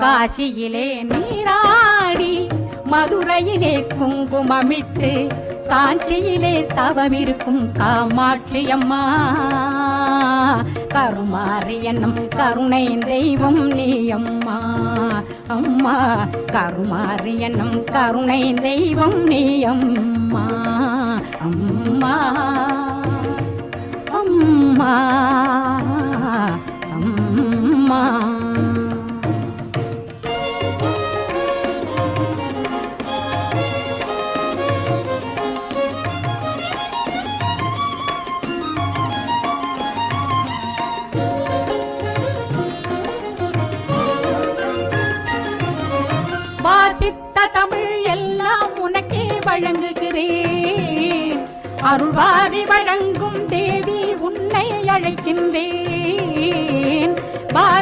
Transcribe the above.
காசியிலே நீராடி மதுரையிலே குங்குமமிட்டு காஞ்சியிலே தவமிருக்கும் காமாட்சி அம்மா கருமாரி என்னும் கருணை தெய்வம் நீ அம்மா அம்மா கருமாரி என்னும் கருணை தெய்வம் நீ அம்மா அம்மா அம்மா அம்மா வாசித்த தமிழ் எல்லாம் உனக்கே வழங்குகிறேன் அருள்வாரி வழங்கும் தேவி உன்னை அழைக்கின்றேன்